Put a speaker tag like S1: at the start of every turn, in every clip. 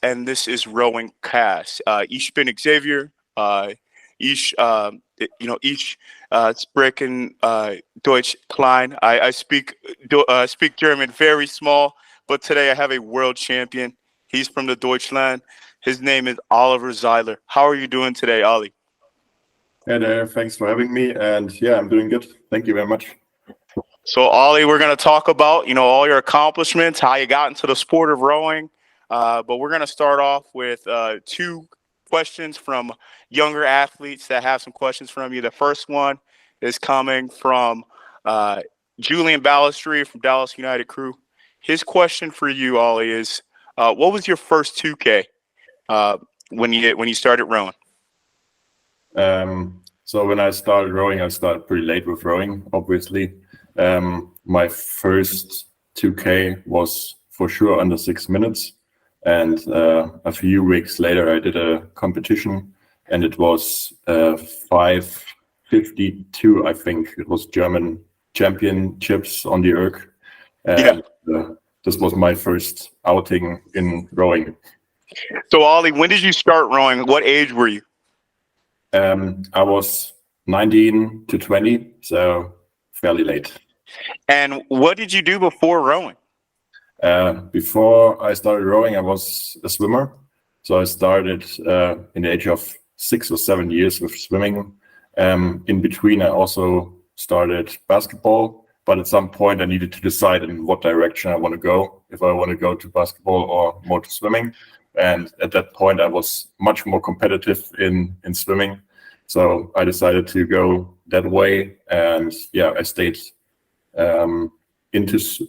S1: and this is RowingCast. Ich bin Xavier. Ich, ich sprechen Deutsch klein. I speak German very small, but today I have a world champion. He's from the Deutschland. His name is Oliver Zeidler. How are you doing today, Ollie?
S2: Hey there, thanks for having me. And yeah, I'm doing good. Thank you very much.
S1: So, Ollie, we're going to talk about, all your accomplishments, how you got into the sport of rowing. But we're going to start off with two questions from younger athletes that have some questions from you. The first one is coming from Julian Ballestry from Dallas United Crew. His question for you, Ollie, is what was your first 2K when you started rowing?
S2: So when I started rowing, I started pretty late with rowing, obviously. My first 2K was for sure under 6 minutes. And a few weeks later, I did a competition, and it was 5:52, I think. It was German championships on the Erg. And this was my first outing in rowing.
S1: So, Ollie, when did you start rowing? What age were you?
S2: I was 19 to 20, so fairly late.
S1: And what did you do before rowing?
S2: Before I started rowing, I was a swimmer. So I started in the age of 6 or 7 years with swimming. In between, I also started basketball. But at some point, I needed to decide in what direction I want to go, if I want to go to basketball or more to swimming. And at that point, I was much more competitive in swimming. So I decided to go that way. And yeah, I stayed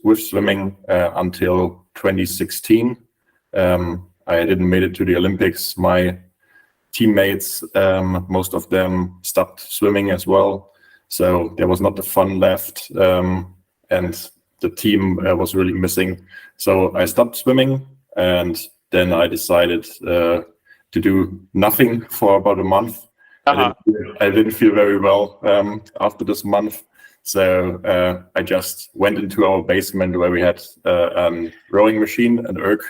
S2: with swimming until 2016. I didn't make it to the Olympics. My teammates, most of them stopped swimming as well. So there was not the fun left. And the team was really missing. So I stopped swimming, and then I decided to do nothing for about a month. I didn't feel very well after this month. So I just went into our basement where we had a rowing machine, an erg,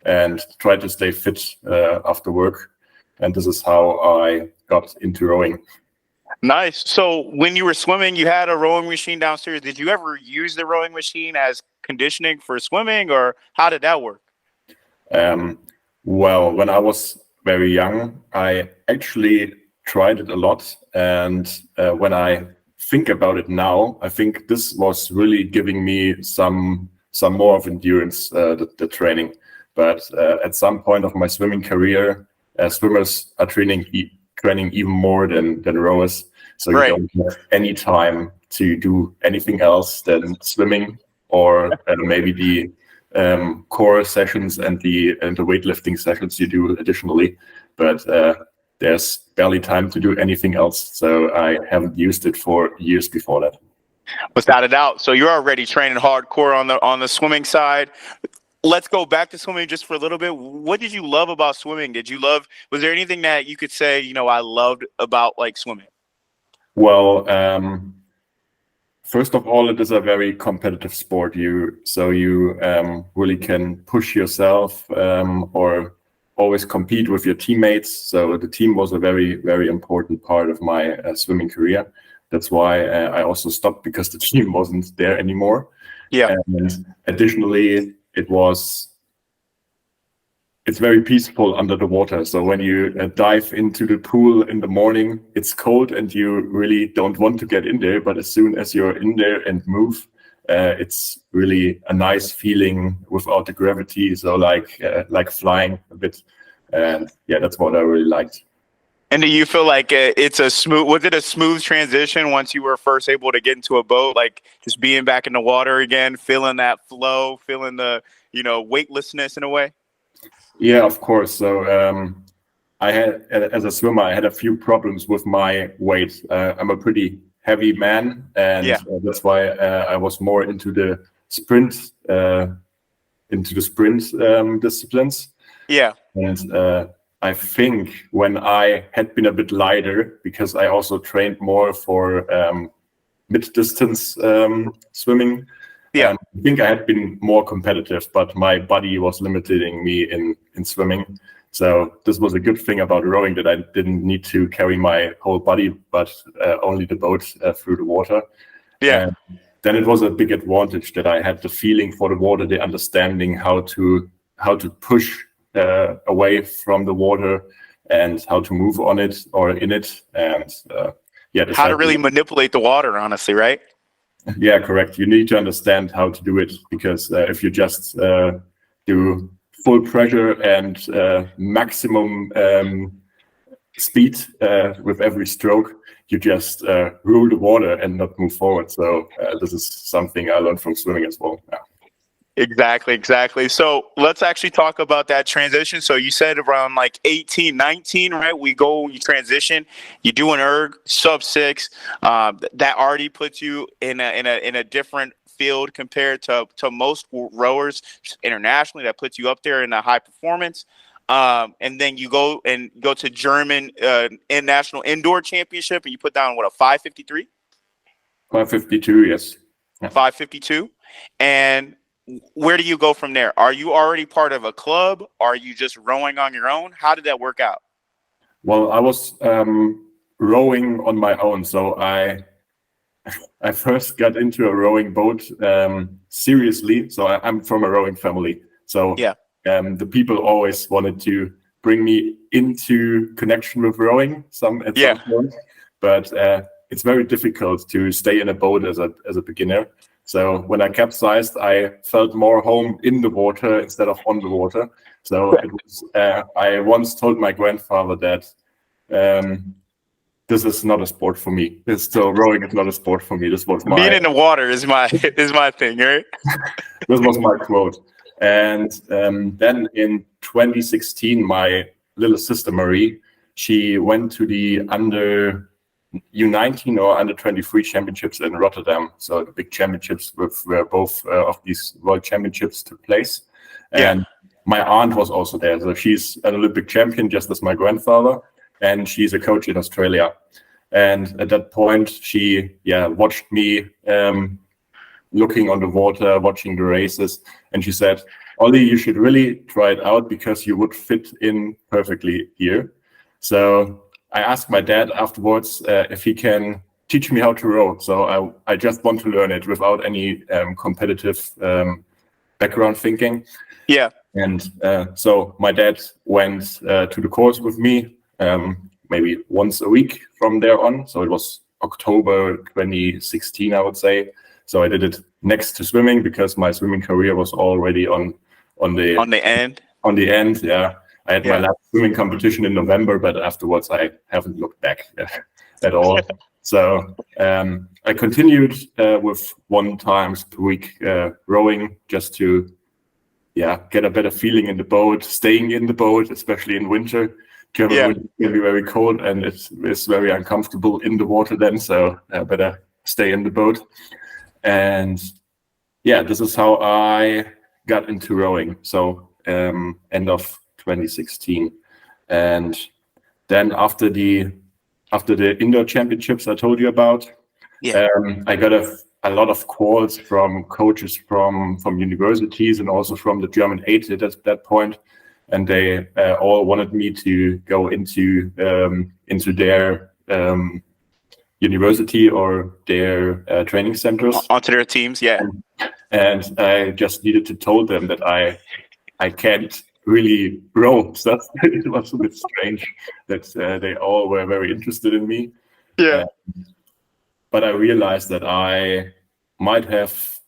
S2: and tried to stay fit after work. And this is how I got into rowing.
S1: Nice. So when you were swimming, you had a rowing machine downstairs. Did you ever use the rowing machine as conditioning for swimming, or how did that work?
S2: Well, when I was very young, I actually tried it a lot. And when I think about it now, I think this was really giving me some more of endurance, the training. But at some point of my swimming career, swimmers are training even more than rowers. So you don't have any time to do anything else than swimming, or maybe the core sessions and the weightlifting sessions you do additionally. But there's barely time to do anything else. So I haven't used it for years before that.
S1: Without a doubt. So you're already training hardcore on the swimming side. Let's go back to swimming just for a little bit. What did you love about swimming? Was there anything that you could say, I loved about swimming?
S2: Well, first of all, it is a very competitive sport. You really can push yourself or always compete with your teammates. So the team was a very, very important part of my swimming career. That's why I also stopped, because the team wasn't there anymore.
S1: Yeah.
S2: And additionally, it's very peaceful under the water. So when you dive into the pool in the morning, it's cold and you really don't want to get in there. But as soon as you're in there and move, it's really a nice feeling without the gravity. So like flying a bit. And yeah, that's what I really liked.
S1: And do you feel like was it a smooth transition once you were first able to get into a boat, like just being back in the water again, feeling that flow, feeling the, weightlessness in a way?
S2: Yeah, of course. So as a swimmer, I had a few problems with my weight. I'm a pretty heavy man, and that's why I was more into the sprint disciplines.
S1: Yeah.
S2: And I think when I had been a bit lighter, because I also trained more for mid-distance swimming,
S1: Yeah.
S2: I think I had been more competitive, but my body was limiting me in swimming. So this was a good thing about rowing, that I didn't need to carry my whole body, but only the boat through the water.
S1: Yeah.
S2: Then it was a big advantage that I had the feeling for the water, the understanding how to push away from the water and how to move on it or in it, and
S1: How to really manipulate the water, honestly, right?
S2: Yeah, correct. You need to understand how to do it, because if you just do full pressure and maximum speed with every stroke, you just rule the water and not move forward. So this is something I learned from swimming as well. Yeah.
S1: Exactly. So let's actually talk about that transition. So you said around like 18, 19, right? You transition, you do an erg sub 6. That already puts you in a different field compared to most rowers internationally. That puts you up there in a high performance. And then you go to German national indoor championship, and you put down a 5:53.
S2: 5:52, yes.
S1: Yeah. 5:52, and where do you go from there? Are you already part of a club? Are you just rowing on your own? How did that work out?
S2: Well, I was rowing on my own. So I first got into a rowing boat seriously. So I'm from a rowing family. So
S1: yeah.
S2: The people always wanted to bring me into connection with rowing at some point. But it's very difficult to stay in a boat as a beginner. So when I capsized, I felt more home in the water instead of on the water. So it was, I once told my grandfather that this is not a sport for me. So rowing is not a sport for me. This was
S1: being in the water is my thing, right?
S2: This was my quote. And then in 2016, my little sister Marie, she went to the under U19 or under 23 championships in Rotterdam. So the big championships where both of these world championships took place. And my aunt was also there. So she's an Olympic champion, just as my grandfather. And she's a coach in Australia. And at that point, she watched me looking on the water, watching the races. And she said, Ollie, you should really try it out, because you would fit in perfectly here. So I asked my dad afterwards if he can teach me how to row. So I just want to learn it without any competitive background thinking.
S1: Yeah.
S2: And so my dad went to the course with me maybe once a week from there on. So it was October 2016, I would say. So I did it next to swimming, because my swimming career was already on the end. Yeah. I had my last swimming competition in November, but afterwards I haven't looked back at all. So I continued with 1 time per week rowing, just to get a better feeling in the boat, staying in the boat, especially in winter. German winter can be very cold, and it's very uncomfortable in the water then. So I better stay in the boat. And this is how I got into rowing. So end of 2016, and then after the indoor championships I told you about, I got a lot of calls from coaches from universities and also from the German 8 at that point, and they all wanted me to go into their university or their training centers,
S1: onto their teams.
S2: And I just needed to tell them that I can't really row. So it was a bit strange that they all were very interested in me. But I realized that I might have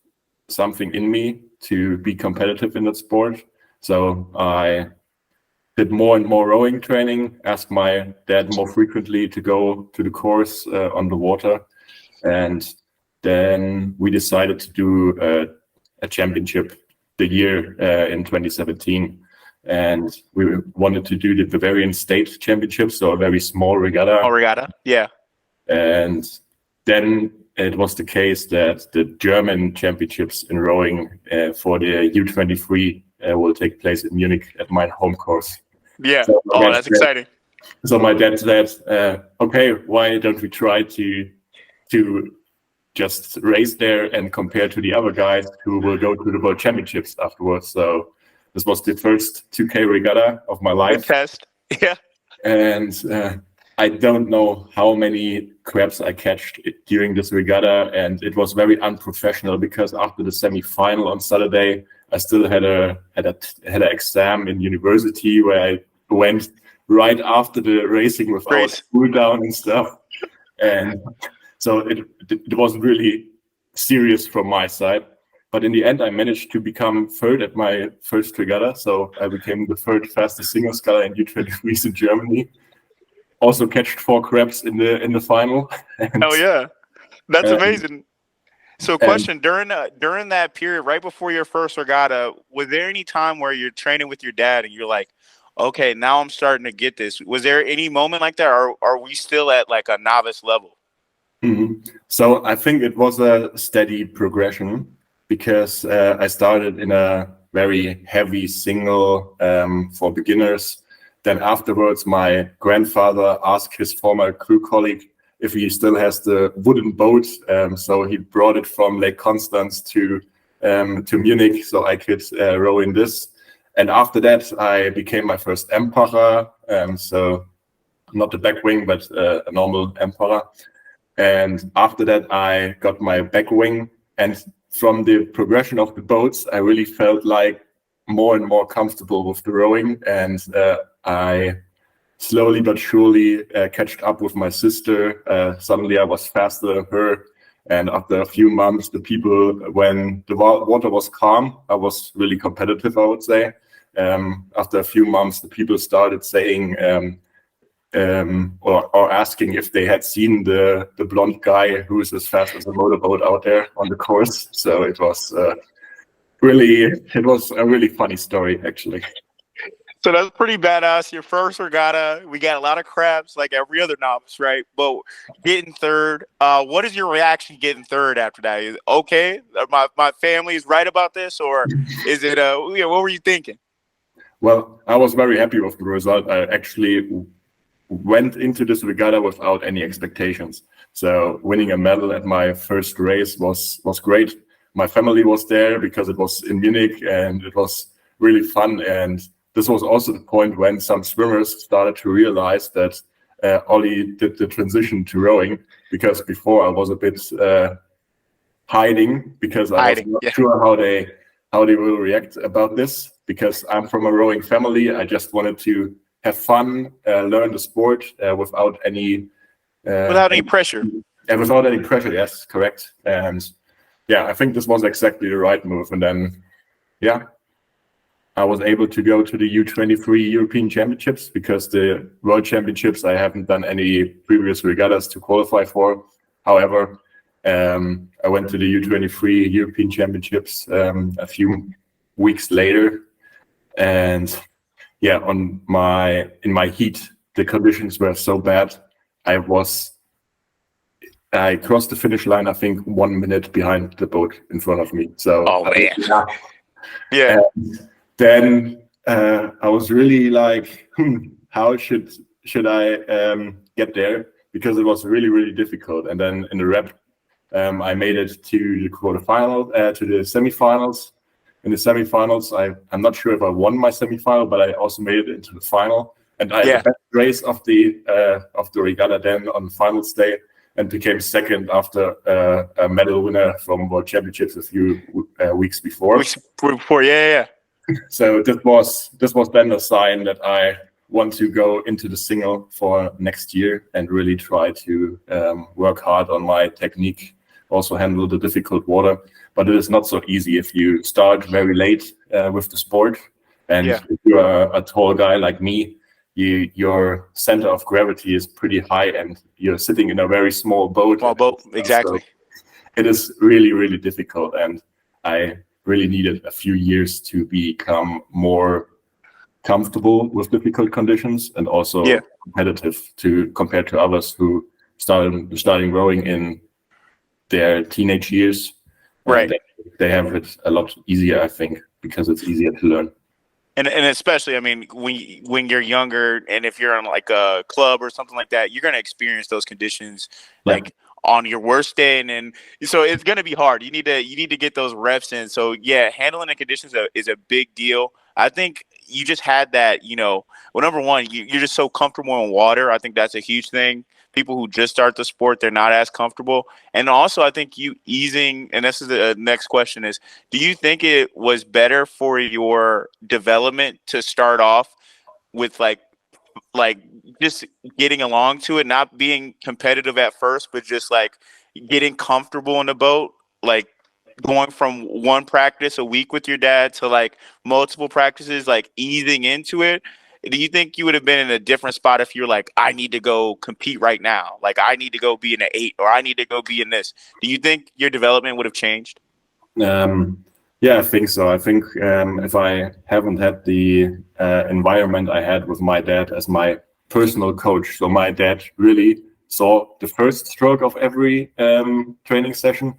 S2: something in me to be competitive in that sport. So I did more and more rowing training, asked my dad more frequently to go to the course on the water. And then we decided to do a championship the year in 2017. And we wanted to do the Bavarian State Championship, so a very small regatta.
S1: Oh, regatta, yeah.
S2: And then it was the case that the German championships in rowing for the U23 will take place in Munich at my home course.
S1: Yeah. So that's exciting.
S2: So my dad said, "Okay, why don't we try to just race there and compare to the other guys who will go to the World Championships afterwards. So this was the first 2K regatta of my life.
S1: Good test. Yeah.
S2: And I don't know how many crabs I catched during this regatta, and it was very unprofessional because after the semi-final on Saturday, I still had an exam in university where I went right after the racing without cool down and stuff, and so it wasn't really serious from my side. But in the end, I managed to become third at my first regatta, so I became the third fastest single sculler in U23s in Germany. Also catched 4 crabs in the final.
S1: Oh yeah, that's amazing. So, question: during that period, right before your first regatta, was there any time where you're training with your dad and you're like, okay, now I'm starting to get this? Was there any moment like that, or are we still at like a novice level?
S2: Mm-hmm. So I think it was a steady progression because I started in a very heavy single for beginners. Then afterwards, my grandfather asked his former crew colleague if he still has the wooden boat. So he brought it from Lake Constance to Munich so I could row in this. And after that, I became my first emperor. So not the back wing, but a normal emperor. And after that, I got my back wing. And from the progression of the boats, I really felt like more and more comfortable with the rowing. And I slowly but surely catched up with my sister. Suddenly I was faster than her. And after a few months, the people, when the water was calm, I was really competitive, I would say. After a few months, the people started saying or asking if they had seen the blonde guy who is as fast as a motorboat out there on the course. So it was a really funny story, actually.
S1: So that's pretty badass. Your first regatta, we got a lot of crabs like every other novice, right? But getting third, what is your reaction getting third after that? Is it, okay, my family is right about this, or is it what were you thinking?
S2: Well, I was very happy with the result. I actually went into this regatta without any expectations. So winning a medal at my first race was great. My family was there because it was in Munich and it was really fun. And this was also the point when some swimmers started to realize that Ollie did the transition to rowing, because before I was a bit hiding because I was not sure how they will react about this, because I'm from a rowing family. I just wanted to have fun, learn the sport without any
S1: pressure.
S2: And without any pressure, yes, correct. And yeah, I think this was exactly the right move. And then, yeah, I was able to go to the U23 European Championships, because the World Championships I haven't done any previous regattas to qualify for. However, I went to the U23 European Championships a few weeks later, and yeah, in my heat, the conditions were so bad. I crossed the finish line, I think 1 minute behind the boat in front of me. So,
S1: oh man, yeah.
S2: And then I was really like, how should I get there? Because it was really, really difficult. And then in the rep, I made it to the quarterfinal, to the semifinals. In the semifinals, I'm not sure if I won my semifinal, but I also made it into the final. And I had the best race of the regatta then on the finals day, and became second after a medal winner from World Championships a few weeks before.
S1: Yeah.
S2: So this was then a sign that I want to go into the single for next year and really try to work hard on my technique, also handle the difficult water. But it is not so easy if you start very late with the sport. And if you're a tall guy like me, your center of gravity is pretty high and you're sitting in a very small boat.
S1: Exactly.
S2: So it is really, really difficult. And I really needed a few years to become more comfortable with difficult conditions and also competitive compared to others who starting rowing in their teenage years.
S1: Right.
S2: They have it a lot easier, I think, because it's easier to learn.
S1: And especially, I mean, when you're younger, and if you're on like a club or something like that, you're going to experience those conditions like on your worst day, and then so it's gonna be hard. You need to get those reps in. So yeah, handling the conditions is a big deal. I think you just had that. Well, number one, you're just so comfortable in water. I think that's a huge thing. People who just start the sport, they're not as comfortable. And also, I think you easing, and this is the next question is, do you think it was better for your development to start off with like just getting along to it, not being competitive at first, but just like getting comfortable in the boat, like going from one practice a week with your dad to like multiple practices, like easing into it? Do you think you would have been in a different spot if you're like, I need to go compete right now, like I need to go be in an 8, or I need to go be in this? Do you think your development would have changed?
S2: Yeah, I think so. I think if I haven't had the environment I had with my dad as my personal coach, so my dad really saw the first stroke of every training session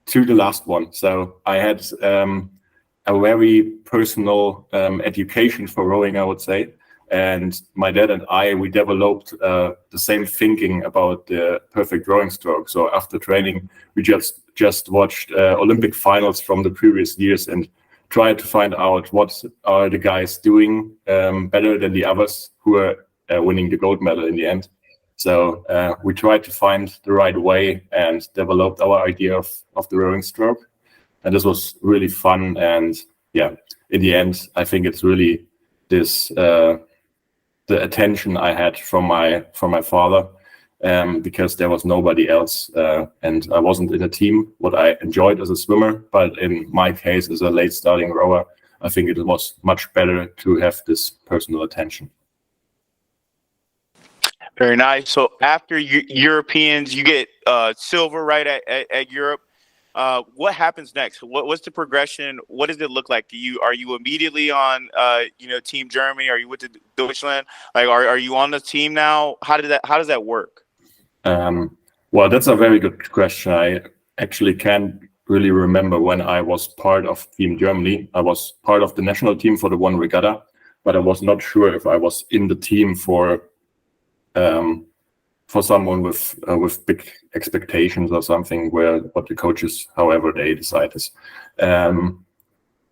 S2: to the last one. So I had a very personal education for rowing, I would say. And my dad and we developed the same thinking about the perfect rowing stroke. So after training, we just watched Olympic finals from the previous years and tried to find out what are the guys doing better than the others who are winning the gold medal in the end. So we tried to find the right way and developed our idea of the rowing stroke. And this was really fun. And yeah, in the end, I think it's really this the attention I had from my father, because there was nobody else, and I wasn't in a team. What I enjoyed as a swimmer, but in my case, as a late starting rower, I think it was much better to have this personal attention.
S1: Very nice. So after Europeans, you get silver right at Europe. What happens next? What's the progression? What does it look like? Are you immediately on Team Germany? Are you with the Deutschland? Like are you on the team now? How does that work?
S2: Well, that's a very good question. I actually can't really remember when I was part of Team Germany. I was part of the national team for the one regatta, but I was not sure if I was in the team for someone with big expectations or something, where what the coaches, however they decide is.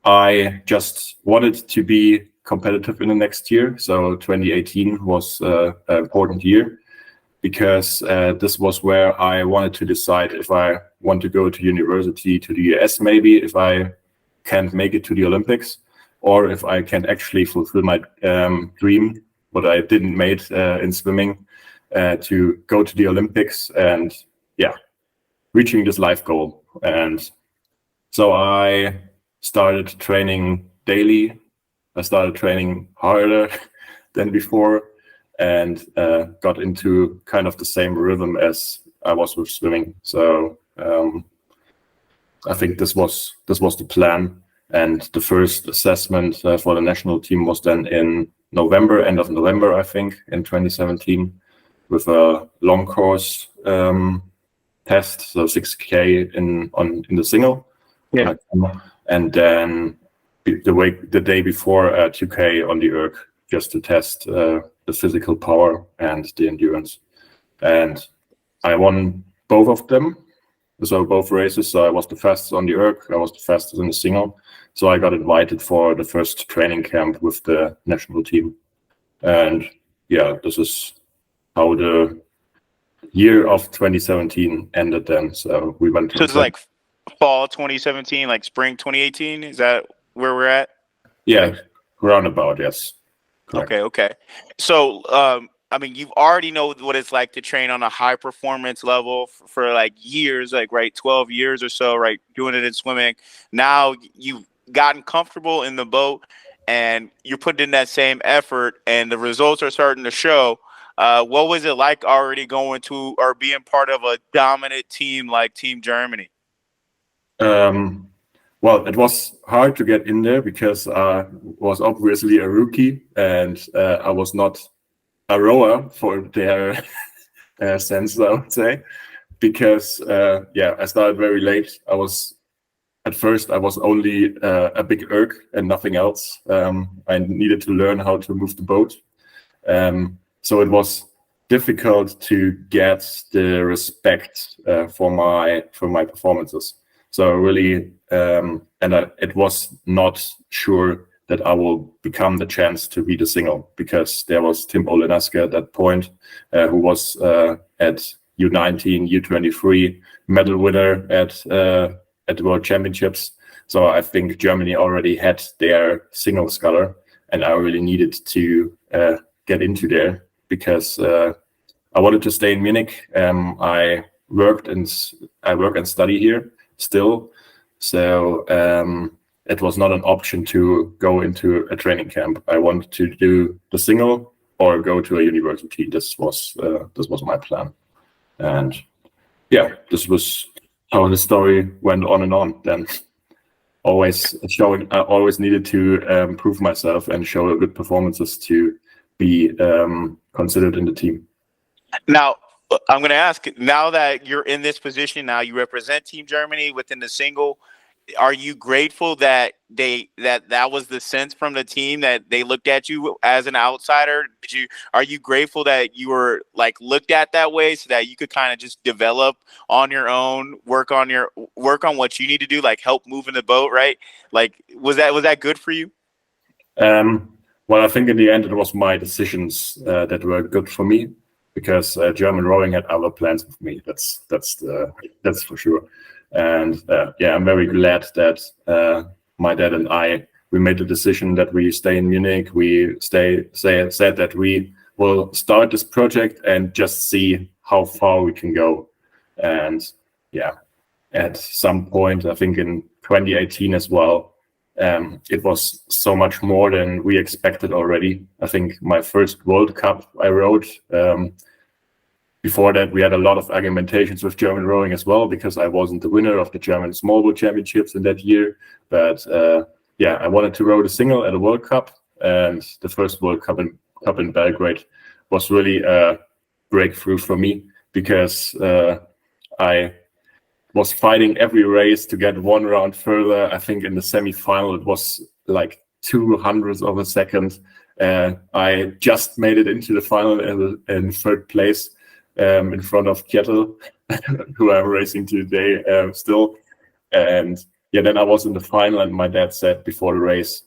S2: I just wanted to be competitive in the next year. So 2018 was an important year, because this was where I wanted to decide if I want to go to university to the US, maybe if I can't make it to the Olympics, or if I can actually fulfill my dream, what I didn't make in swimming, to go to the Olympics and reaching this life goal. And so I started training daily. I started training harder than before, and got into kind of the same rhythm as I was with swimming. So I think this was the plan. And the first assessment for the national team was then in November, end of November, I think, in 2017, with a long course test, so 6K in the single.
S1: Yeah.
S2: And then the day before 2K on the erg, just to test the physical power and the endurance. And I won both of them, so both races. So I was the fastest on the erg, I was the fastest in the single. So I got invited for the first training camp with the national team. And yeah, this is how the year of 2017 ended then. So we went to...
S1: So it's like fall 2017, like spring 2018? Is that where we're at?
S2: Yeah, roundabout, yes.
S1: Correct. Okay. So, I mean, you've already know what it's like to train on a high performance level for like years, like, right, 12 years or so, right, doing it in swimming. Now you've gotten comfortable in the boat and you're putting in that same effort and the results are starting to show. What was it like already going to or being part of a dominant team like Team Germany?
S2: Well, it was hard to get in there because I was obviously a rookie and I was not a rower for their sense, I would say, because I started very late. At first I was only a big erg and nothing else. I needed to learn how to move the boat. So it was difficult to get the respect for my performances. So really, it was not sure that I will become the chance to be the single, because there was Tim Olenaska at that point, who was at U19, U23 medal winner at the World Championships. So I think Germany already had their single scholar, and I really needed to get into there, because I wanted to stay in Munich. I work and study here still, so it was not an option to go into a training camp. I wanted to do the single or go to a university. This was my plan, and yeah, this was how the story went on and on. Then I always needed to prove myself and show good performances to be considered in the team.
S1: Now, I'm going to ask, now that you're in this position, now you represent Team Germany within the single, are you grateful that that was the sense from the team, that they looked at you as an outsider? Are you grateful that you were like looked at that way, so that you could kind of just develop on your own, work on what you need to do, like help move in the boat, right? Like, was that good for you?
S2: Well, I think in the end it was my decisions that were good for me, because German rowing had other plans with me. That's for sure. And I'm very glad that my dad and we made the decision that we stay in Munich. We said that we will start this project and just see how far we can go. And at some point, I think in 2018 as well, it was so much more than we expected already. I think my first World Cup I rowed. Before that, we had a lot of argumentations with German rowing as well, because I wasn't the winner of the German small boat championships in that year. But I wanted to row the single at a World Cup, and the first World Cup in Belgrade was really a breakthrough for me, because I was fighting every race to get one round further. I think in the semi-final it was like 200ths of a second. I just made it into the final in third place. In front of Kjetil, who I'm racing today still. And then I was in the final, and my dad said before the race,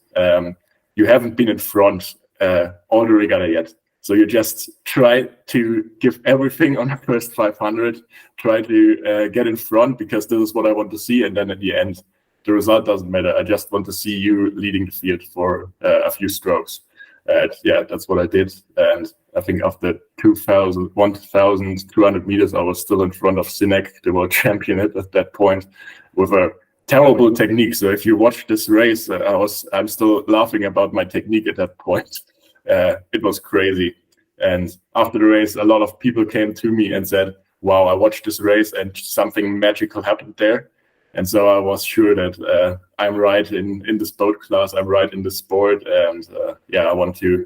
S2: you haven't been in front all the regatta yet. So you just try to give everything on the first 500, try to get in front, because this is what I want to see. And then at the end, the result doesn't matter. I just want to see you leading the field for a few strokes. That's what I did. And I think after 1,200 meters, I was still in front of Sinek, the world champion at that point, with a terrible technique. So if you watch this race, I'm still laughing about my technique at that point. It was crazy. And after the race, a lot of people came to me and said, wow, I watched this race and something magical happened there. And so I was sure that I'm right in this boat class, I'm right in the sport, and I want to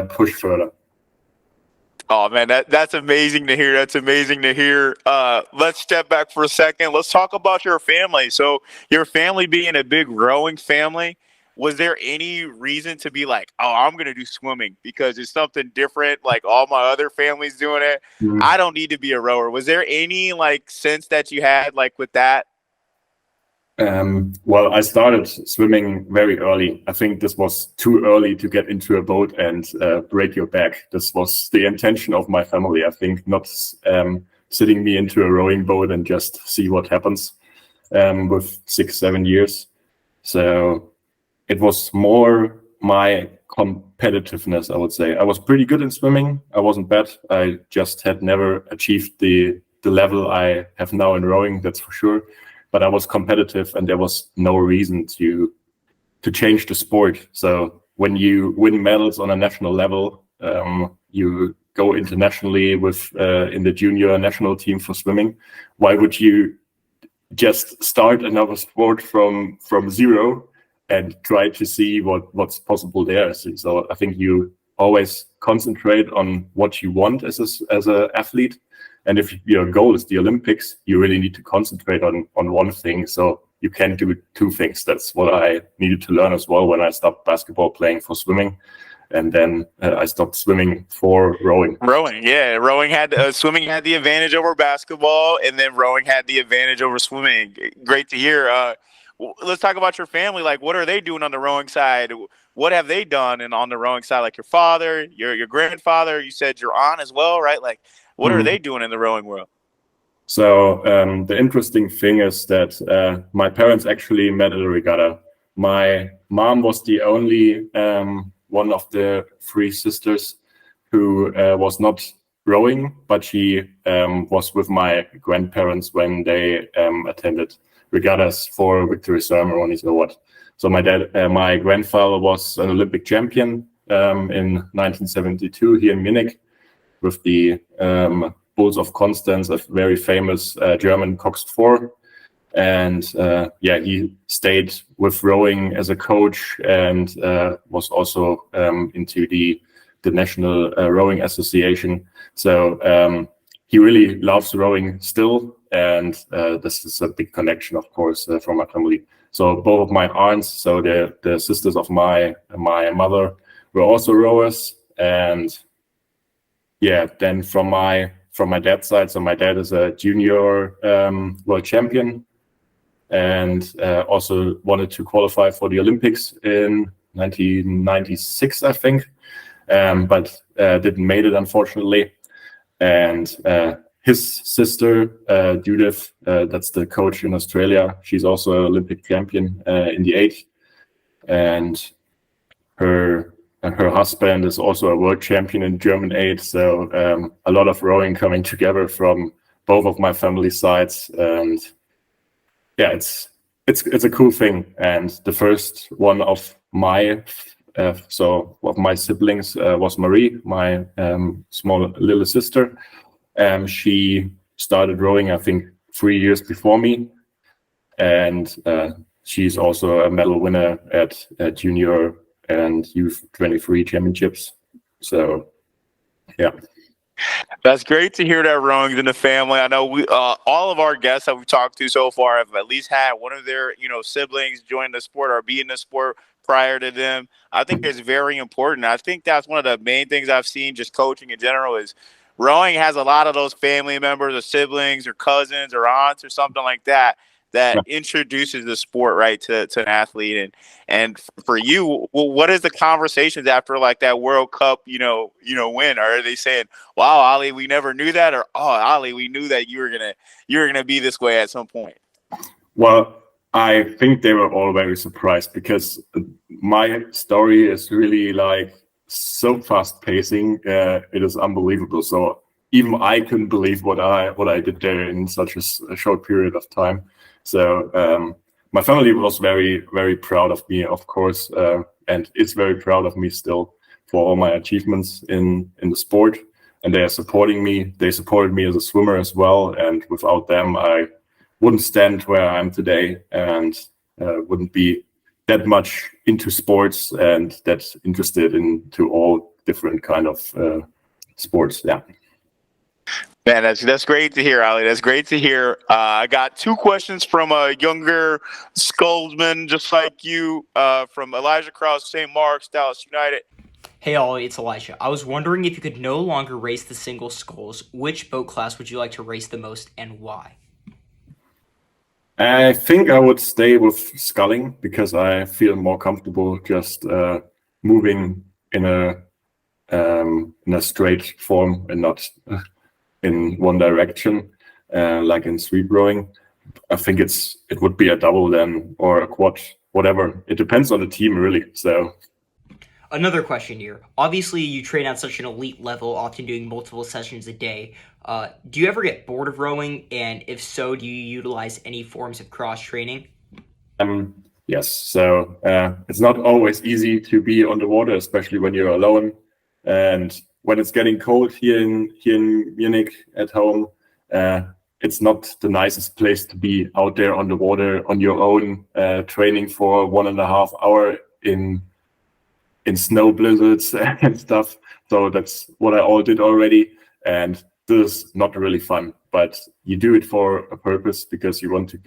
S2: push further.
S1: Oh man, that's amazing to hear. That's amazing to hear. Let's step back for a second. Let's talk about your family. So your family being a big rowing family, was there any reason to be like, oh, I'm going to do swimming because it's something different, like all my other family's doing it? Mm-hmm. I don't need to be a rower. Was there any like sense that you had like with that?
S2: Well, I started swimming very early. I think this was too early to get into a boat and break your back. This was the intention of my family. I think not sitting me into a rowing boat and just see what happens with 6-7 years. So it was more my competitiveness, I would say. I was pretty good in swimming. I wasn't bad. I just had never achieved the level I have now in rowing, that's for sure. But I was competitive, and there was no reason to change the sport. So when you win medals on a national level, you go internationally with in the junior national team for swimming. Why would you just start another sport from zero and try to see what's possible there? So I think you always concentrate on what you want as an athlete. And if your goal is the Olympics, you really need to concentrate on one thing. So you can't do two things. That's what I needed to learn as well when I stopped basketball playing for swimming. and then I stopped swimming for rowing.
S1: Rowing, yeah, swimming had the advantage over basketball, and then rowing had the advantage over swimming. Great to hear. Let's talk about your family. Like, what are they doing on the rowing side? What have they done? And on the rowing side, like your father, your grandfather, you said your aunt as well, right? Like, what are they doing in the rowing world?
S2: So the interesting thing is that my parents actually met at a regatta. My mom was the only one of the three sisters who was not rowing, but she was with my grandparents when they attended regattas for victory ceremonies or what. So my grandfather was an Olympic champion in 1972 here in Munich with the Bulls of Constance, a very famous German coxed four. And he stayed with rowing as a coach and was also into the National Rowing Association. So he really loves rowing still, and this is a big connection, of course, from my family. So both of my aunts, so the sisters of my mother, were also rowers, and then from my dad's side, so my dad is a junior world champion, and also wanted to qualify for the Olympics in 1996, I think. But didn't make it, unfortunately. And his sister, Judith, that's the coach in Australia. She's also an Olympic champion in the 8. And her husband is also a world champion in German 8. So a lot of rowing coming together from both of my family sides. And yeah, it's a cool thing. And the first one of my of my siblings was Marie, my small little sister. She started rowing, I think, 3 years before me, and she's also a medal winner at junior and youth 23 championships. So, yeah.
S1: That's great to hear that rowing's in the family. I know we all of our guests that we've talked to so far have at least had one of their siblings join the sport or be in the sport prior to them. I think it's very important. I think that's one of the main things I've seen just coaching in general is rowing has a lot of those family members or siblings or cousins or aunts or something like that introduces the sport right to an athlete. And for you, what is the conversations after like that World Cup win? Are they saying, wow, Ali, we never knew that, or oh, Ali, we knew that you were gonna be this way at some point?
S2: Well, I think they were all very surprised because my story is really like so fast pacing. It is unbelievable. So even I couldn't believe what I did there in such a short period of time. So my family was very, very proud of me, of course, and is very proud of me still for all my achievements in the sport. And they are supporting me. They supported me as a swimmer as well. And without them, I wouldn't stand where I am today and wouldn't be that much into sports and that interested into all different kind of sports. Yeah.
S1: Man, that's great to hear, Ali. That's great to hear. I got 2 questions from a younger sculpsman just like you, from Elijah Krause, St. Mark's, Dallas United.
S3: Hey Ollie, it's Elijah. I was wondering if you could no longer race the single sculls, which boat class would you like to race the most and why?
S2: I think I would stay with sculling because I feel more comfortable just moving in a straight form and not in one direction, like in sweep rowing. I think it would be a double then or a quad, whatever. It depends on the team, really. So.
S3: Another question here. Obviously, you train at such an elite level, often doing multiple sessions a day. Do you ever get bored of rowing? And if so, do you utilize any forms of cross-training?
S2: Yes. So it's not always easy to be on the water, especially when you're alone. And when it's getting cold here in Munich at home, it's not the nicest place to be out there on the water on your own, training for 1.5 hours in snow blizzards and stuff. So that's what I all did already. And this is not really fun, but you do it for a purpose because you want to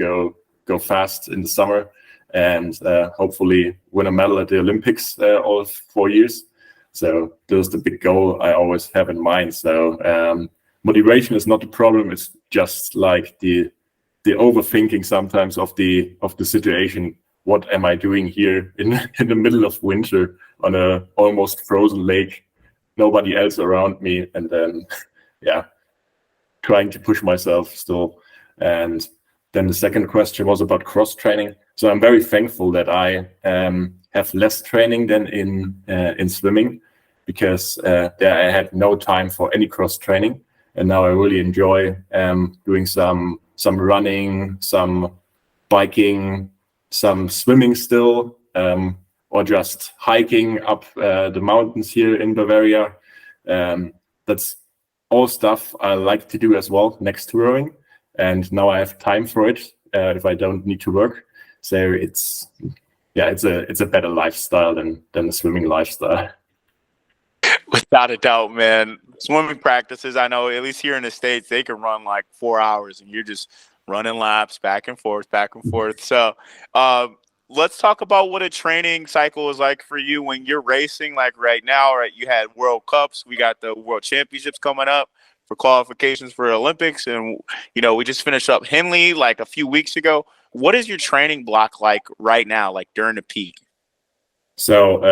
S2: go fast in the summer and hopefully win a medal at the Olympics all 4 years. So that's the big goal I always have in mind. So motivation is not the problem. It's just like the overthinking sometimes of the situation. What am I doing here in the middle of winter on a almost frozen lake? Nobody else around me, and then trying to push myself still. And then the second question was about cross training. So I'm very thankful that I have less training than in swimming, because there I had no time for any cross training, and now I really enjoy doing some running, some biking, some swimming still, or just hiking up the mountains here in Bavaria. That's all stuff I like to do as well next to rowing, and now I have time for it if I don't need to work. So it's a better lifestyle than the swimming lifestyle.
S1: Without a doubt, man. Swimming practices, I know, at least here in the States, they can run like 4 hours and you're just running laps back and forth, back and forth. So let's talk about what a training cycle is like for you when you're racing. Like right now, right? You had World Cups. We got the World Championships coming up for qualifications for Olympics. And, we just finished up Henley like a few weeks ago. What is your training block like right now, like during the peak?
S2: So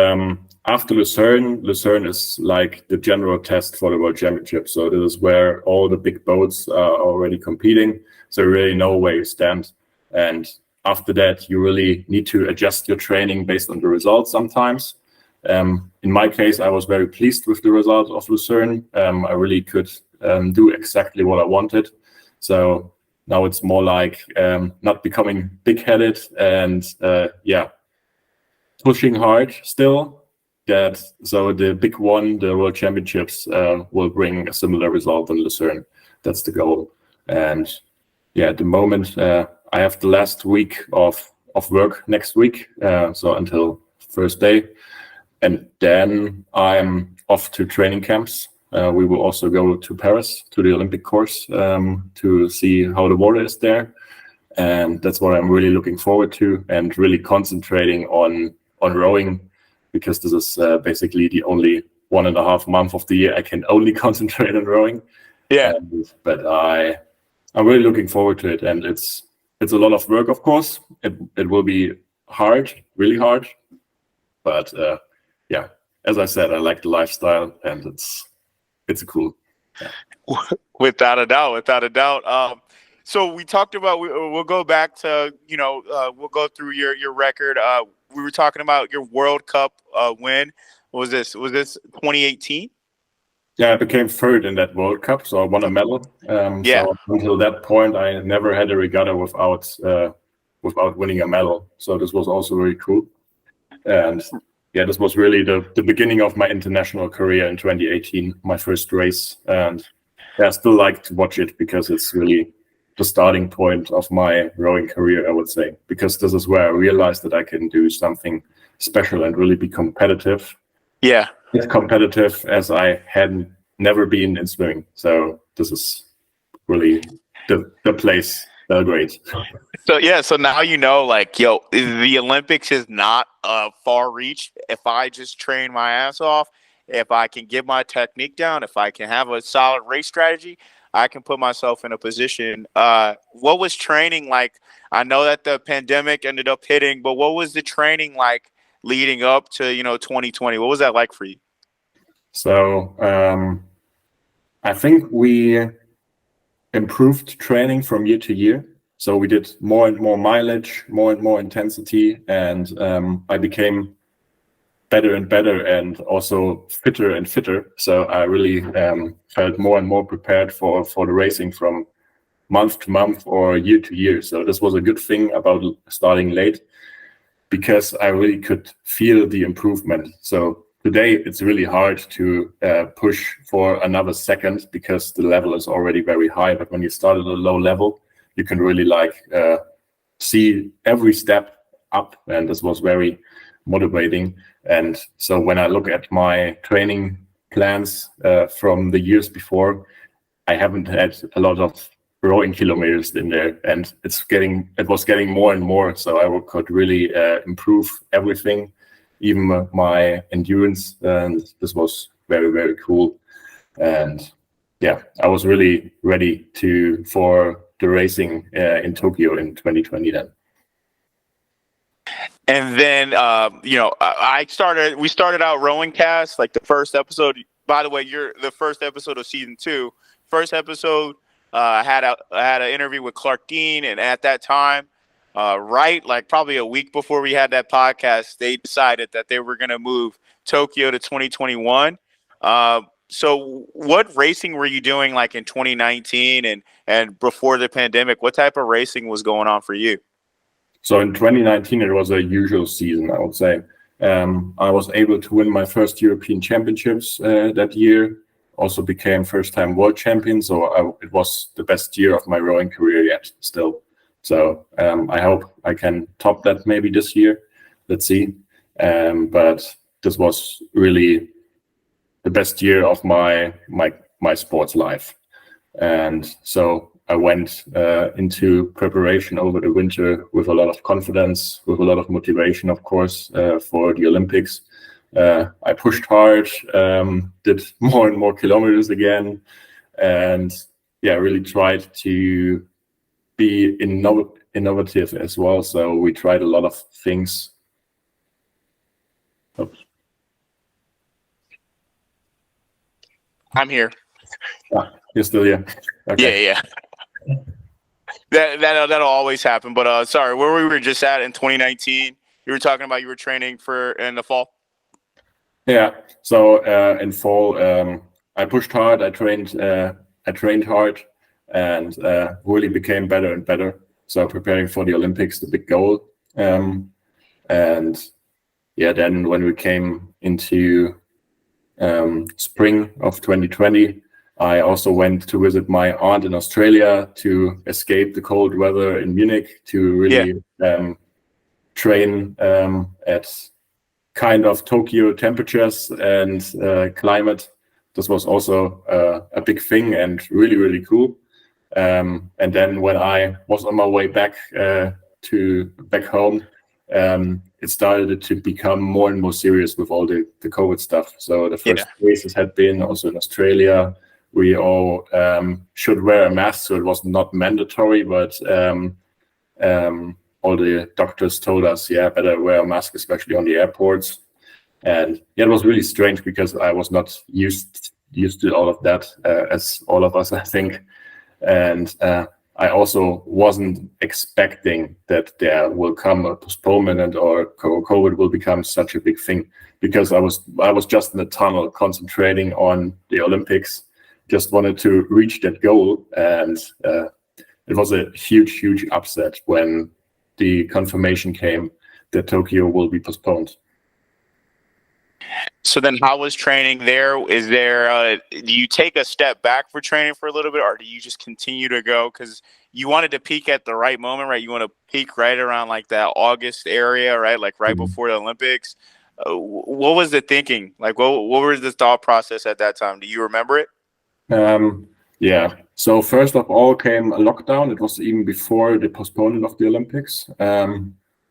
S2: after Lucerne is like the general test for the World Championship. So this is where all the big boats are already competing. So you really know where you stand. And after that, you really need to adjust your training based on the results sometimes. In my case, I was very pleased with the result of Lucerne. I really could do exactly what I wanted. So now it's more like not becoming big-headed and pushing hard still. So the big one, the World Championships, will bring a similar result in Lucerne. That's the goal. And at the moment, I have the last week of work next week, so until Thursday, and then I'm off to training camps. We will also go to Paris to the Olympic course to see how the water is there, and that's what I'm really looking forward to, and really concentrating on rowing, because this is basically the only 1.5 months of the year I can only concentrate on rowing.
S1: Yeah,
S2: but I'm really looking forward to it, and it's a lot of work, of course. It will be hard, really hard, but as I said, I like the lifestyle, and it's cool. Yeah.
S1: Without a doubt. So we talked about, we'll go back to, we'll go through your record. We were talking about your World Cup win. Was this 2018?
S2: Yeah, I became third in that World Cup, so I won a medal. So until that point, I never had a regatta without winning a medal. So this was also very cool. And this was really the beginning of my international career in 2018, my first race. And I still like to watch it, because it's really the starting point of my rowing career, I would say, because this is where I realized that I can do something special and really be competitive.
S1: Yeah.
S2: As competitive as I had never been in swimming. So this is really the place, Belgrade.
S1: So now the Olympics is not a far reach. If I just train my ass off, if I can get my technique down, if I can have a solid race strategy, I can put myself in a position. What was training like? I know that the pandemic ended up hitting, but what was the training like leading up to 2020? What was that like for you?
S2: So I think we improved training from year to year. So we did more and more mileage, more and more intensity, and I became better and better, and also fitter and fitter. So I really felt more and more prepared for the racing from month to month or year to year. So this was a good thing about starting late, because I really could feel the improvement. So today it's really hard to push for another second, because the level is already very high. But when you start at a low level, you can really see every step up, and this was very motivating. And so when I look at my training plans from the years before, I haven't had a lot of rowing kilometers in there, and it was getting more and more. So I could really improve everything, even my endurance, and this was very, very cool. And yeah, I was really ready for the racing in Tokyo in 2020 then.
S1: And then, we started out RowingCast, like the first episode. By the way, you're the first episode of season 2. First episode, I had an interview with Clark Dean, and at that time, like probably a week before we had that podcast, they decided that they were going to move Tokyo to 2021. So what racing were you doing like in 2019 and before the pandemic? What type of racing was going on for you?
S2: So in 2019, it was a usual season, I would say. I was able to win my first European Championships that year. Also became first-time world champion. So it was the best year of my rowing career yet still. So I hope I can top that maybe this year. Let's see. But this was really the best year of my sports life. And so I went into preparation over the winter with a lot of confidence, with a lot of motivation, of course, for the Olympics. I pushed hard, did more and more kilometers again, and really tried to be innovative as well. So we tried a lot of things. Oops.
S1: I'm here.
S2: You're still here. Okay.
S1: Yeah. That'll always happen. But sorry, where we were just at in 2019, you were talking about you were training in the fall.
S2: Yeah. So in fall, I pushed hard. I trained hard, and really became better and better. So preparing for the Olympics, the big goal. And then when we came into spring of 2020, I also went to visit my aunt in Australia to escape the cold weather in Munich, to really train at kind of Tokyo temperatures and climate. This was also a big thing and really, really cool. And then when I was on my way back home, it started to become more and more serious with all the COVID stuff. So the first races had been also in Australia. We all should wear a mask, so it was not mandatory, but all the doctors told us, better wear a mask, especially on the airports. And it was really strange because I was not used to all of that, as all of us, I think. And I also wasn't expecting that there will come a postponement or COVID will become such a big thing, because I was just in the tunnel concentrating on the Olympics, just wanted to reach that goal. And it was a huge upset when the confirmation came that Tokyo will be postponed.
S1: So then how was training there? Is there, do you take a step back for training for a little bit, or do you just continue to go? Because you wanted to peak at the right moment, right? You want to peak right around like that August area, right? Like right before the Olympics. What was the thinking? Like, what was the thought process at that time? Do you remember it?
S2: So first of all came a lockdown. It was even before the postponement of the Olympics.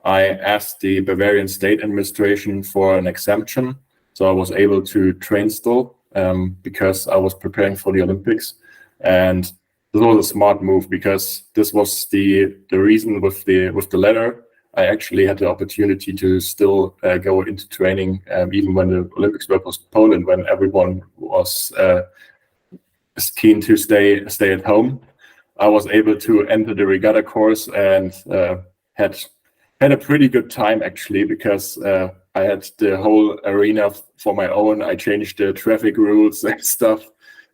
S2: I asked the Bavarian State Administration for an exemption, so I was able to train still because I was preparing for the Olympics. And this was a smart move, because this was the reason with the letter. I actually had the opportunity to still go into training even when the Olympics were postponed and when everyone was keen to stay at home. I was able to enter the regatta course and had a pretty good time, actually, because I had the whole arena for my own. I changed the traffic rules and stuff,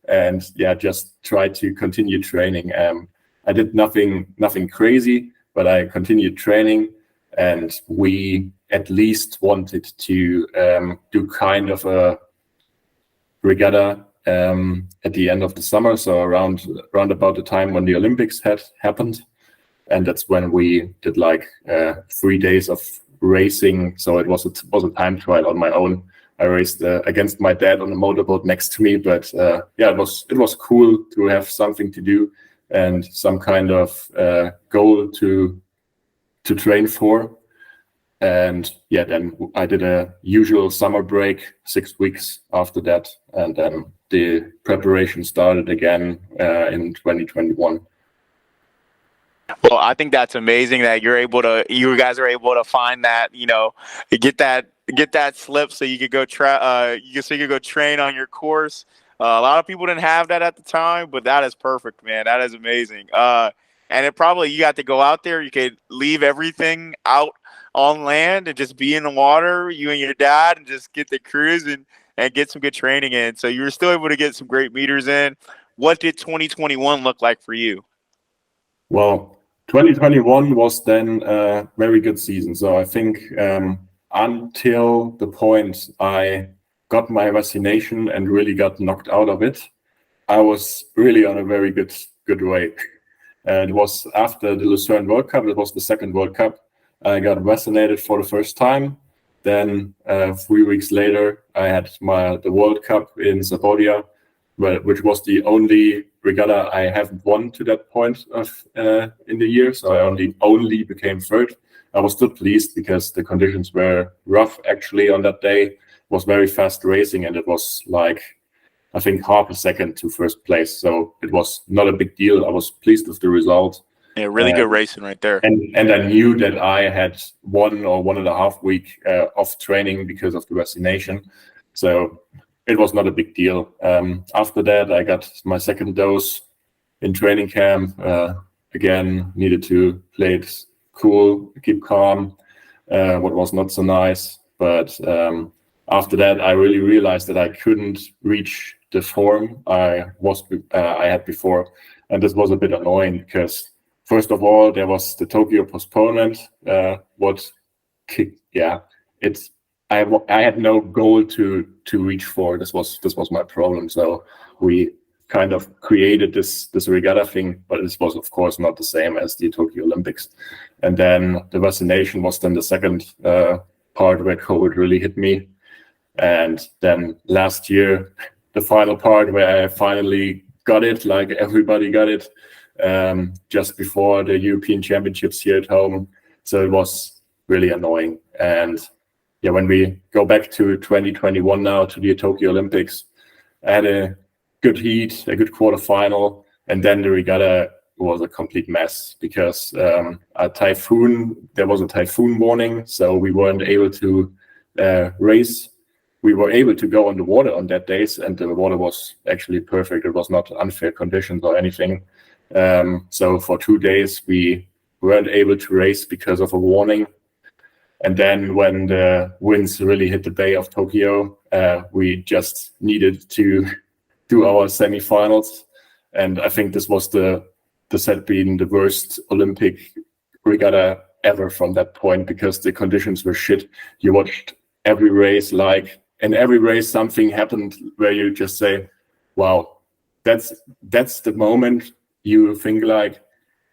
S2: and just tried to continue training. I did nothing crazy, but I continued training, and we at least wanted to do kind of a regatta at the end of the summer, so around about the time when the Olympics had happened. And that's when we did like 3 days of racing. So it was a time trial on my own. I raced against my dad on a motorboat next to me, but it was cool to have something to do and some kind of goal to train for. And yeah, then I did a usual summer break, 6 weeks after that, and then the preparation started again in 2021.
S1: Well, I think that's amazing that you guys are able to find that, get that slip so you could go you could go train on your course. A lot of people didn't have that at the time, but that is perfect, man. That is amazing. And you got to go out there. You could leave everything out on land and just be in the water, you and your dad, and just get the cruise and get some good training in. So you were still able to get some great meters in. What did 2021 look like for you?
S2: Well, 2021 was then a very good season. So I think until the point I got my vaccination and really got knocked out of it, I was really on a very good way. It was after the Lucerne World Cup. It was the second World Cup. I got vaccinated for the first time. Then 3 weeks later, I had the World Cup in Sabodia, which was the only regatta I haven't won to that point in the year. So I only became third. I was still pleased because the conditions were rough actually on that day. It was very fast racing, and it was like, I think, half a second to first place. So it was not a big deal. I was pleased with the result.
S1: Yeah, really good racing right there.
S2: And I knew that I had 1 or 1.5 week off training because of the vaccination. So it was not a big deal. After that, I got my second dose in training camp. Again, needed to play it cool, keep calm, what was not so nice. But after that, I really realized that I couldn't reach the form I had before. And this was a bit annoying because, first of all, there was the Tokyo postponement. I had no goal to reach for. This was my problem. So we kind of created this regatta thing, but this was of course not the same as the Tokyo Olympics. And then the vaccination was then the second part where COVID really hit me. And then last year, the final part where I finally got it, like everybody got it, just before the European Championships here at home. So it was really annoying. And yeah, when we go back to 2021 now, to the Tokyo Olympics, I had a good heat, a good quarterfinal, and then the regatta was a complete mess because there was a typhoon warning, so we weren't able to race. We were able to go on the water on that days, and the water was actually perfect. It was not unfair conditions or anything. So for 2 days, we weren't able to race because of a warning. And then when the winds really hit the Bay of Tokyo, we just needed to do our semifinals. And I think this had been the worst Olympic regatta ever from that point because the conditions were shit. You watched every race, in every race something happened where you just say, wow, that's the moment you think like,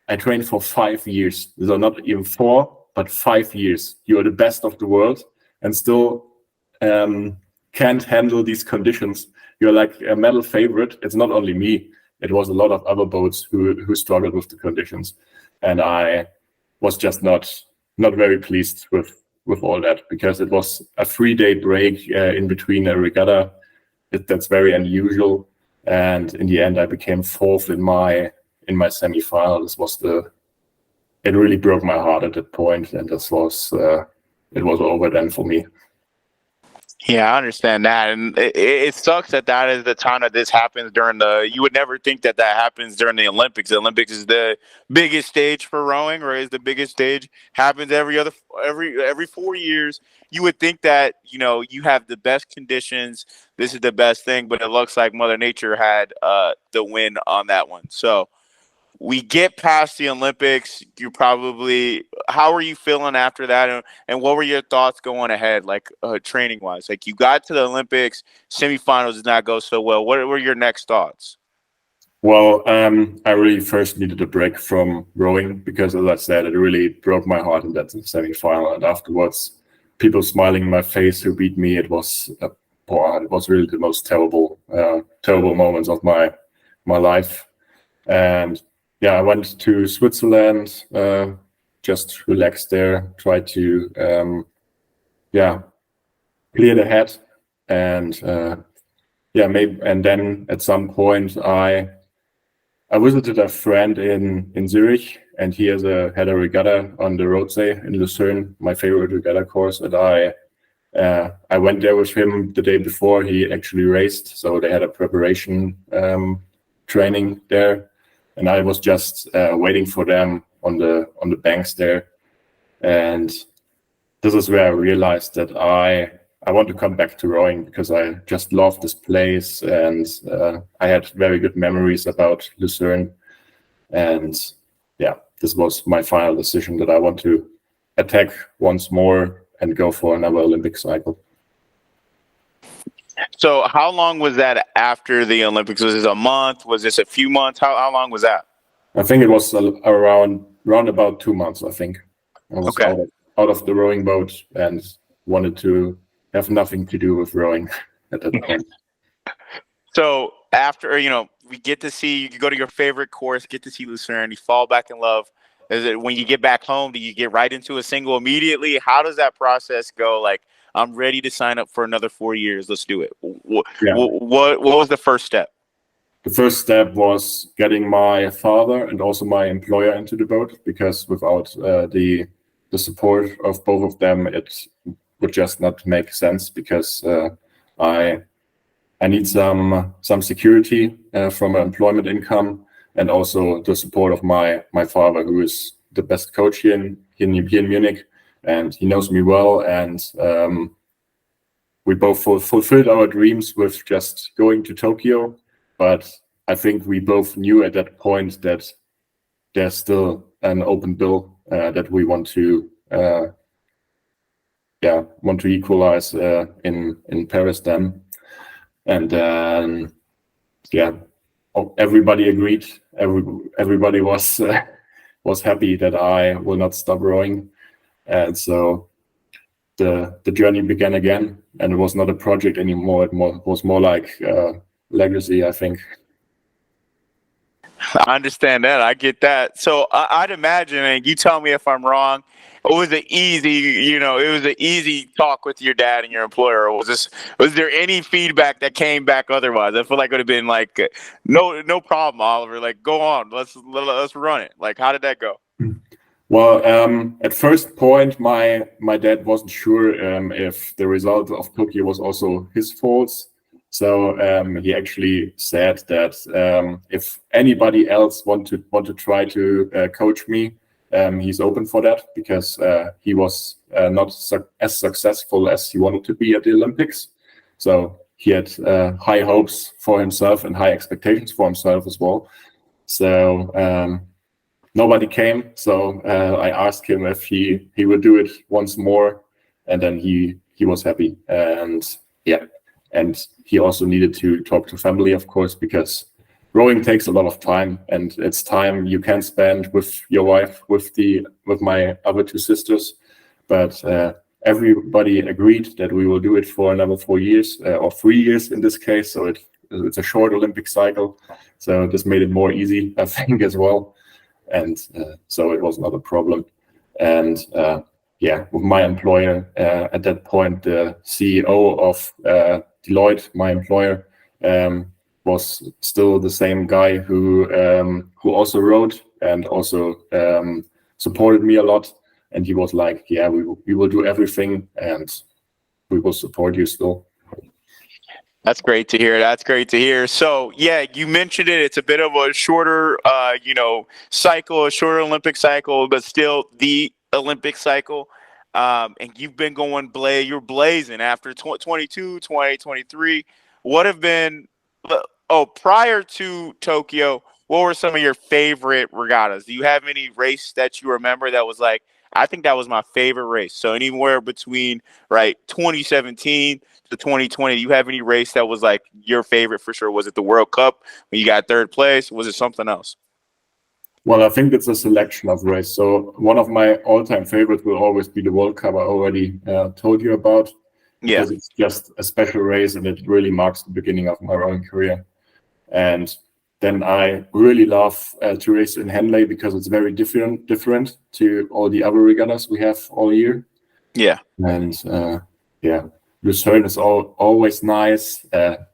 S2: I trained for 5 years. So not even 4, but 5 years. You're the best of the world and still can't handle these conditions. You're like a medal favorite. It's not only me. It was a lot of other boats who struggled with the conditions. And I was just not very pleased with all that because it was a 3-day break in between a regatta. That's very unusual. And in the end, I became 4th in my semi-final. It really broke my heart at that point, and it was over then for me.
S1: Yeah, I understand that, and it sucks that is the time that this happens during you would never think that happens during the Olympics. The Olympics is the biggest stage for rowing, or is the biggest stage, happens every 4 years. You would think that, you have the best conditions. This is the best thing, but it looks like Mother Nature had the win on that one. So we get past the Olympics. How are you feeling after that? And what were your thoughts going ahead, like training wise? Like you got to the Olympics, semifinals did not go so well. What were your next thoughts?
S2: Well, I really first needed a break from rowing because, as I said, it really broke my heart in that semifinal. And afterwards, people smiling in my face who beat me, it was really the most terrible moments of my life. And yeah, I went to Switzerland just relax there, try to clear the head, and maybe. And then at some point, I visited a friend in Zurich, and he had a regatta on the Roadsay in Lucerne, my favorite regatta course, and I went there with him the day before he actually raced. So they had a preparation training there, and I was just waiting for them on the banks there. And this is where I realized that I want to come back to rowing, because I just love this place, and I had very good memories about Lucerne. And this was my final decision, that I want to attack once more and go for another Olympic cycle.
S1: So how long was that after the Olympics? Was this a month? Was this a few months? How long was that?
S2: I think it was around about 2 months. I think I was out of the rowing boat and wanted to have nothing to do with rowing at that point.
S1: So after, we get to see, you go to your favorite course, get to see Lucerne, you fall back in love. Is it when you get back home, do you get right into a single immediately? How does that process go? Like, I'm ready to sign up for another 4 years. Let's do it. What was the first step?
S2: The first step was getting my father and also my employer into the boat, because without the support of both of them, it would just not make sense, because I need some security from an employment income, and also the support of my father, who is the best coach here in Munich, and he knows me well, and we both fulfilled our dreams with just going to Tokyo. But I think we both knew at that point that there's still an open bill that we want to equalize in Paris then. And then everybody agreed. Everybody was happy that I will not stop rowing, and so the journey began again. And it was not a project anymore. It was more like legacy, I think.
S1: I understand that. I get that. So I'd imagine, and you tell me if I'm wrong, it was an easy talk with your dad and your employer. Or was there any feedback that came back otherwise? I feel like it would have been like, no problem, Oliver. Like, go on, let's run it. Like, how did that go?
S2: Well, at first point, my dad wasn't sure if the result of Tokyo was also his fault. So he actually said that if anybody else want to try to coach me, he's open for that, because he was not as successful as he wanted to be at the Olympics. So he had high hopes for himself and high expectations for himself as well. So nobody came. So I asked him if he would do it once more, and then he was happy. And he also needed to talk to family, of course, because rowing takes a lot of time, and it's time you can spend with your wife, with my other two sisters. But everybody agreed that we will do it for another 4 years, or 3 years in this case. So it's a short Olympic cycle. So this made it more easy, I think, as well. And so it was not a problem. And with my employer at that point, the CEO of Deloitte, my employer, was still the same guy who also rowed and also supported me a lot. And he was like, "Yeah, we will do everything, and we will support you still."
S1: That's great to hear. So, you mentioned it. It's a bit of a shorter, cycle, a shorter Olympic cycle, but still the Olympic cycle. And you've been you're blazing after 22, 23. What have been, prior to Tokyo, what were some of your favorite regattas? Do you have any race that you remember that was like, I think that was my favorite race? So anywhere between 2017 to 2020, do you have any race that was like your favorite for sure? Was it the World Cup when you got third place? Was it something else?
S2: Well, I think it's a selection of race. So one of my all-time favorites will always be the World Cup. I already told you about, because it's just a special race, and it really marks the beginning of my rowing career. And then I really love to race in Henley because it's very different to all the other regattas we have all year.
S1: Yeah.
S2: And Lucerne is always nice.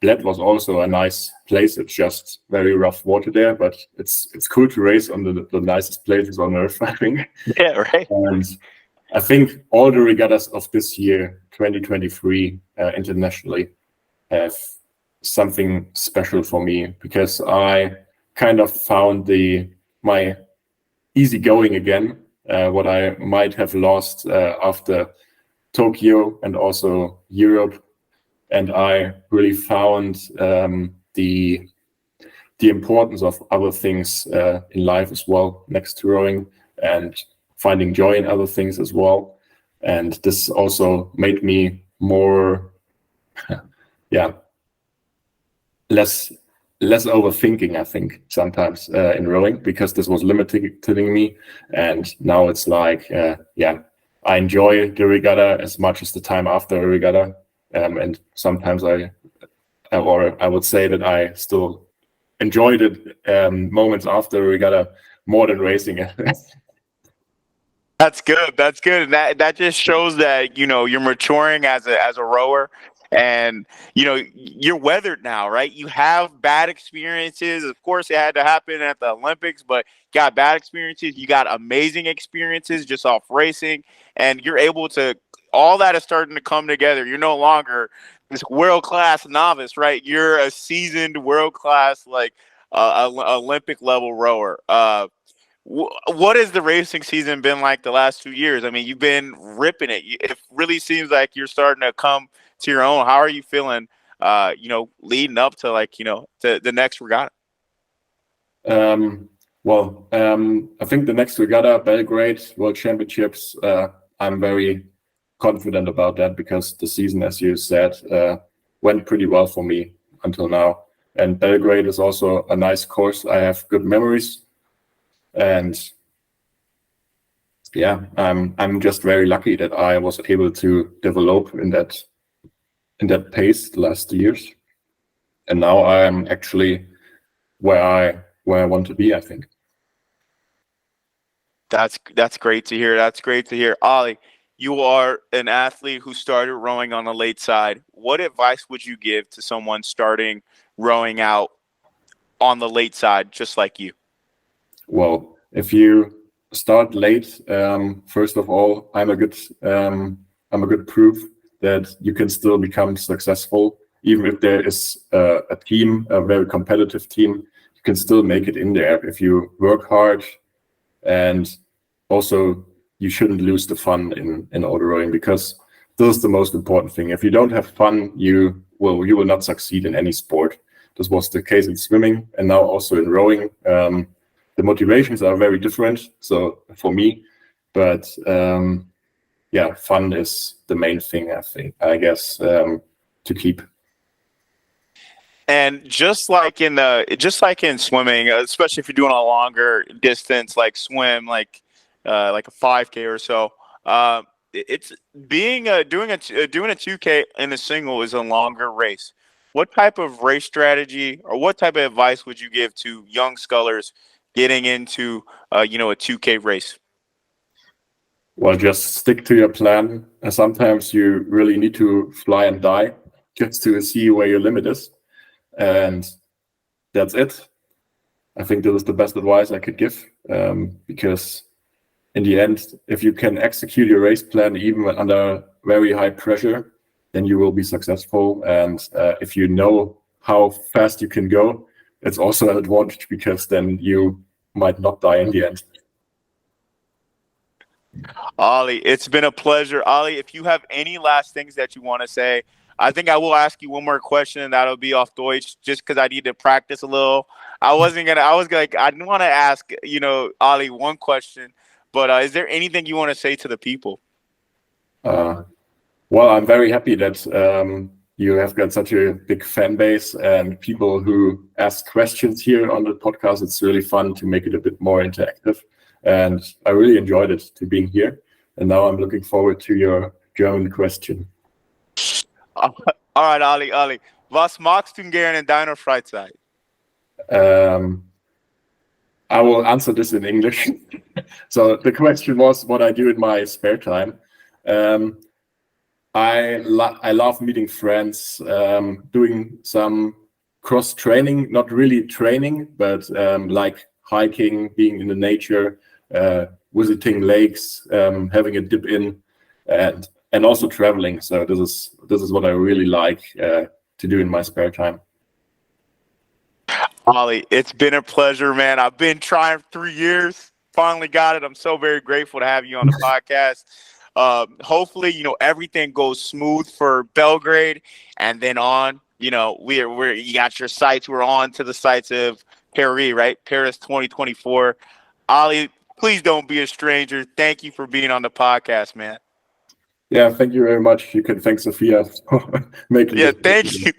S2: Bled was also a nice place. It's just very rough water there, but it's cool to race on the nicest places on earth, I think.
S1: Yeah, right.
S2: And I think all the regattas of this year, 2023, internationally, have something special for me because I kind of found my easy going again, what I might have lost after Tokyo and also Europe, and I really found the importance of other things in life as well, next to rowing, and finding joy in other things as well. And this also made me more, less overthinking, I think, sometimes in rowing, because this was limiting me. And now it's like, I enjoy the regatta as much as the time after a regatta. And sometimes I would say that I still enjoyed it moments after a regatta more than racing it.
S1: That's good. That's good. And that just shows that, you're maturing as a rower, and, you're weathered now, right? You have bad experiences. Of course, it had to happen at the Olympics, but you got bad experiences. You got amazing experiences just off racing, and you're able to, all that is starting to come together. You're no longer this world-class novice, right? You're a seasoned world-class, like, Olympic level rower. What has the racing season been like the last 2 years? I mean, you've been ripping it. It really seems like you're starting to come to your own. How are you feeling, leading up to, to the next regatta?
S2: I think the next regatta, Belgrade World Championships, I'm very confident about that because the season, as you said, went pretty well for me until now. And Belgrade is also a nice course. I have good memories. And I'm just very lucky that I was able to develop in that pace the last years, and now I am actually where I want to be, I think.
S1: That's great to hear. That's great to hear. Ollie, you are an athlete who started rowing on the late side. What advice would you give to someone starting rowing out on the late side, just like you?
S2: Well, if you start late, first of all, I'm a good proof that you can still become successful, even if there is a team, a very competitive team. You can still make it in there if you work hard, and also you shouldn't lose the fun in auto rowing, because this is the most important thing. If you don't have fun, you will not succeed in any sport. This was the case in swimming, and now also in rowing. The motivations are very different, so for me, but fun is the main thing, I guess, to keep.
S1: And just like in swimming, especially if you're doing a longer distance, like swim, like a 5K or so, it's doing a 2K in a single is a longer race. What type of race strategy or what type of advice would you give to young scullers getting into a 2K race?
S2: Well, just stick to your plan. Sometimes you really need to fly and die just to see where your limit is. And that's it. I think this is the best advice I could give, because in the end, if you can execute your race plan even under very high pressure, then you will be successful. And if you know how fast you can go, it's also an advantage, because then you might not die in the end.
S1: Ollie, it's been a pleasure. Ollie, if you have any last things that you want to say, I think I will ask you one more question, and that'll be off Deutsch, just because I need to practice a little. I didn't want to ask, Ollie, one question, but is there anything you want to say to the people?
S2: Well, I'm very happy that you have got such a big fan base and people who ask questions here on the podcast. It's really fun to make it a bit more interactive, and I really enjoyed it to being here. And now I'm looking forward to your German question.
S1: All right, Ollie. Was magst du gerne in deiner Freizeit?
S2: I will answer this in English. So the question was what I do in my spare time. I love meeting friends, doing some cross training, not really training, but like hiking, being in the nature, visiting lakes, having a dip in, and also traveling. So this is what I really like to do in my spare time.
S1: Ollie, it's been a pleasure, man. I've been trying for 3 years. Finally got it. I'm so very grateful to have you on the podcast. Hopefully, everything goes smooth for Belgrade, and then on. We're you got your sites. We're on to the sites of Paris, right? Paris 2024. Ollie, please don't be a stranger. Thank you for being on the podcast, man.
S2: Yeah, thank you very much. You can thank Sophia for making
S1: Yeah,
S2: this.
S1: thank you.